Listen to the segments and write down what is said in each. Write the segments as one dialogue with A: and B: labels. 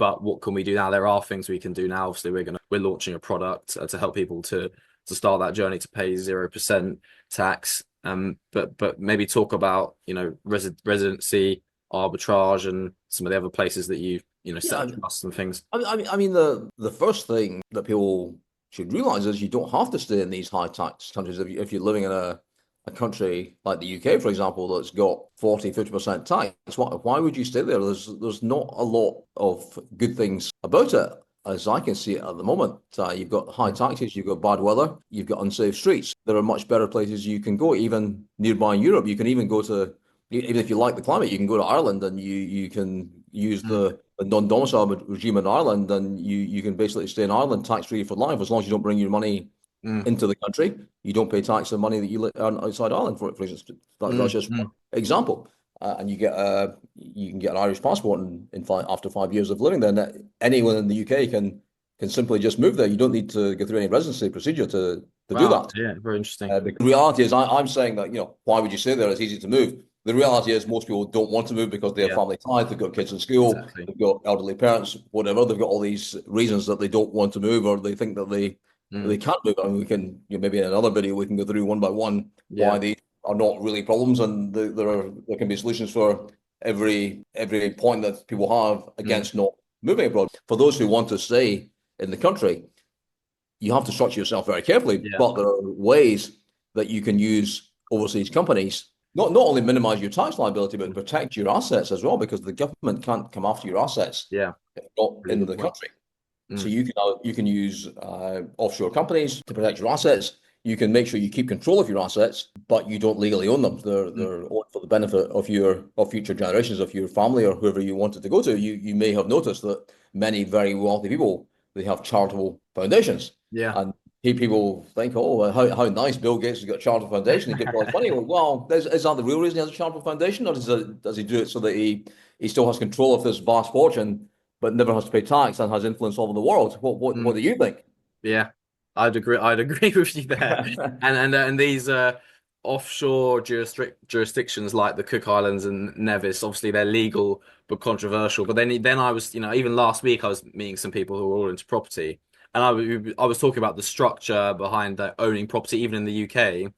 A: but what can we do now? There are things we can do now. Obviously, we're launching a product to help people to start that journey to pay 0% tax. But maybe talk about, residency arbitrage and some of the other places that set
B: Yeah,
A: up trusts and things.
B: I mean, the first thing that people should realize is you don't have to stay in these high tax countries if you're living in a country like the UK, for example, that's got 40-50% tax. Why would you stay there? There's not a lot of good things about it, as I can see it at the moment. You've got high taxes, you've got bad weather, you've got unsafe streets. There are much better places you can go, even nearby in Europe. You can even go to, even if you like the climate, you can go to Ireland and you can use
A: Mm,
B: the non-domicile regime in Ireland, and you can basically stay in Ireland tax-free for life as long as you don't bring your money
A: mm,
B: into the country. You don't pay tax on money that you earn outside Ireland, for instance. That's
A: mm,
B: just one
A: mm.
B: example. And you can get an Irish passport after 5 years of living there. And anyone in the UK can simply just move there. You don't need to go through any residency procedure to do
A: Wow.
B: that.
A: Yeah, very interesting.
B: The reality is, I'm saying that, why would you stay there? It's easy to move. The reality is, most people don't want to move because they have
A: Yeah,
B: family ties, they've got kids in school,
A: exactly.
B: they've got elderly parents, whatever. They've got all these reasons that they don't want to move, or they think that they
A: Mm,
B: can't move. And we can, maybe in another video, we can go through one by one
A: yeah.
B: why these are not really problems, and there can be solutions for every point that people have
A: Mm,
B: against not moving abroad. For those who want to stay in the country, you have to structure yourself very carefully,
A: yeah.
B: but there are ways that you can use overseas companies, not only minimize your tax liability, but
A: Mm,
B: protect your assets as well, because the government can't come after your assets
A: yeah.
B: if not
A: Really
B: in
A: good
B: the
A: point.
B: country. So
A: Mm,
B: you can use offshore companies to protect your assets. You can make sure you keep control of your assets, but you don't legally own them. They're
A: mm,
B: they're owned for the benefit of future generations, of your family or whoever you wanted to go to. You may have noticed that many very wealthy people, they have charitable foundations,
A: yeah.
B: and people think, oh, well, how nice, Bill Gates has got a charitable foundation. He gives all his money. Well, is that the real reason he has a charitable foundation, or does he do it so that he still has control of this vast fortune, but never has to pay tax and has influence all over the world? What
A: Mm,
B: do you think?
A: yeah. I'd agree with you there. And these offshore jurisdictions like the Cook Islands and Nevis, obviously they're legal but controversial. But then I was, even last week I was meeting some people who were all into property, and I was talking about the structure behind owning property, even in the UK.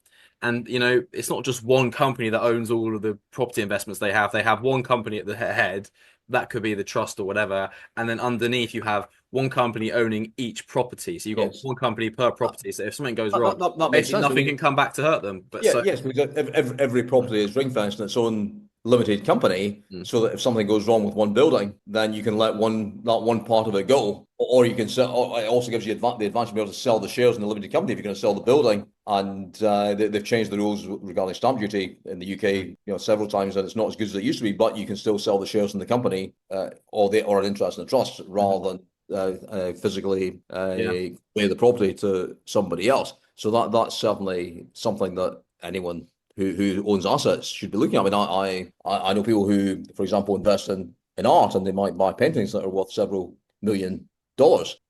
A: And it's not just one company that owns all of the property investments they have. They have one company at the head. That could be the trust or whatever. And then underneath you have one company owning each property. So you've got
B: Yes,
A: one company per property. So if something goes
B: that,
A: wrong,
B: that, that, that makes
A: basically
B: sense. I
A: nothing can
B: mean,
A: come back to hurt them. But
B: yeah,
A: so
B: yes, because every property is ring fenced in its own limited company,
A: mm,
B: so that if something goes wrong with one building, then you can let not one part of it go, or you can sell. Or it also gives you the advantage of being able to sell the shares in the limited company if you're going to sell the building. And they've changed the rules regarding stamp duty in the UK,
A: mm,
B: several times, and it's not as good as it used to be. But you can still sell the shares in the company, or an interest in the trust,
A: mhm,
B: rather than physically
A: yeah,
B: pay the property to somebody else. So that's certainly something that anyone who owns assets should be looking at. I mean, I know people who, for example, invest in art, and they might buy paintings that are worth several $1 million,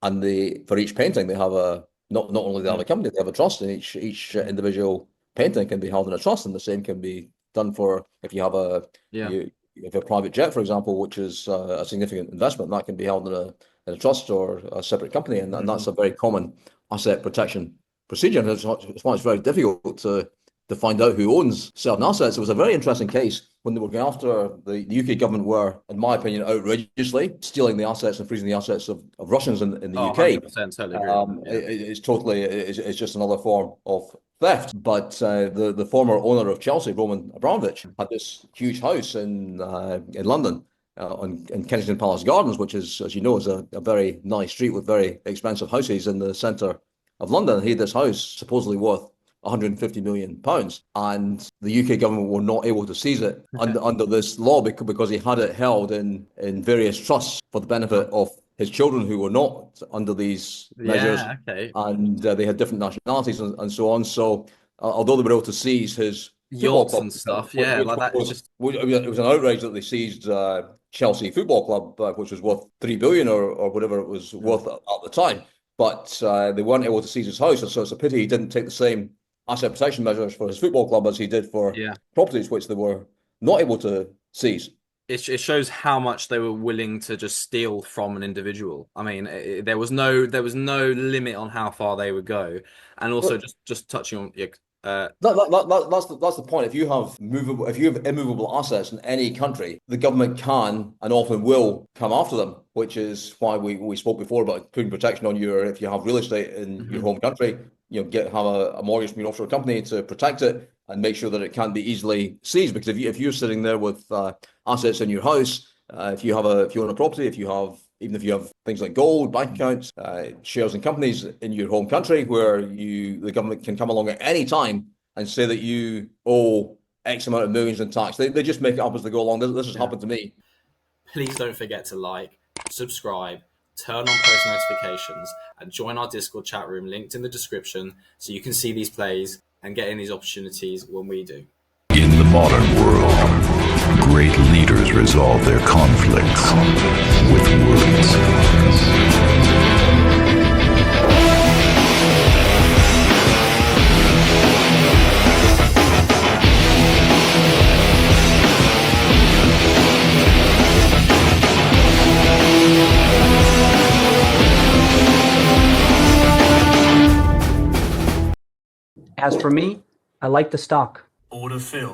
B: and for each painting they have a not only they have
A: mm,
B: a company, they have a trust, and each
A: mm,
B: individual painting can be held in a trust, and the same can be done for if you have
A: yeah,
B: if a private jet, for example, which is a significant investment, that can be held in a trust or a separate company, and
A: mhm,
B: that's a very common asset protection procedure. And it's why it's very difficult to find out who owns certain assets. It was a very interesting case when they were going after the UK government were, in my opinion, outrageously stealing the assets and freezing the assets of Russians in the
A: oh,
B: UK.
A: 100% totally agree with that. Yeah.
B: It's just another form of theft. But the former owner of Chelsea, Roman Abramovich, had this huge house in London. In Kensington Palace Gardens, which is, as you know, is a very nice street with very expensive houses in the centre of London. He had this house supposedly worth 150 million pounds, and the UK government were not able to seize it under this law because he had it held in various trusts for the benefit of his children who were not under these measures,
A: Yeah, okay.
B: and they had different nationalities and so on. So, although they were able to seize his football
A: Yachts
B: club,
A: and stuff. Yeah, like that. It's just,
B: it was an outrage that they seized Chelsea Football Club, which was worth 3 billion or whatever it was
A: mm,
B: worth at the time. But they weren't able to seize his house, and so it's a pity he didn't take the same asset protection measures for his football club as he did for
A: yeah.
B: properties which they were not able to seize.
A: it shows how much they were willing to just steal from an individual. I mean, there was no limit on how far they would go. And also
B: But
A: just touching on
B: that's the point. If you have immovable assets in any country, the government can and often will come after them, which is why we spoke before about putting protection on if you have real estate in your
A: Mhm.
B: home country, have a mortgage from your offshore company to protect it and make sure that it can't be easily seized. Because if you're sitting there with assets in your house, if you own a property, even if you have things like gold, bank accounts, shares in companies in your home country, where the government can come along at any time and say that you owe X amount of millions in tax. They just make it up as they go along. This has
A: Yeah.
B: happened to me.
A: Please don't forget to like, subscribe, turn on post notifications, and join our Discord chat room linked in the description so you can see these plays and get in these opportunities when we do.
C: In the modern world, great leaders resolve their conflicts with words.
D: As for me, I like the stock.
E: Order filled.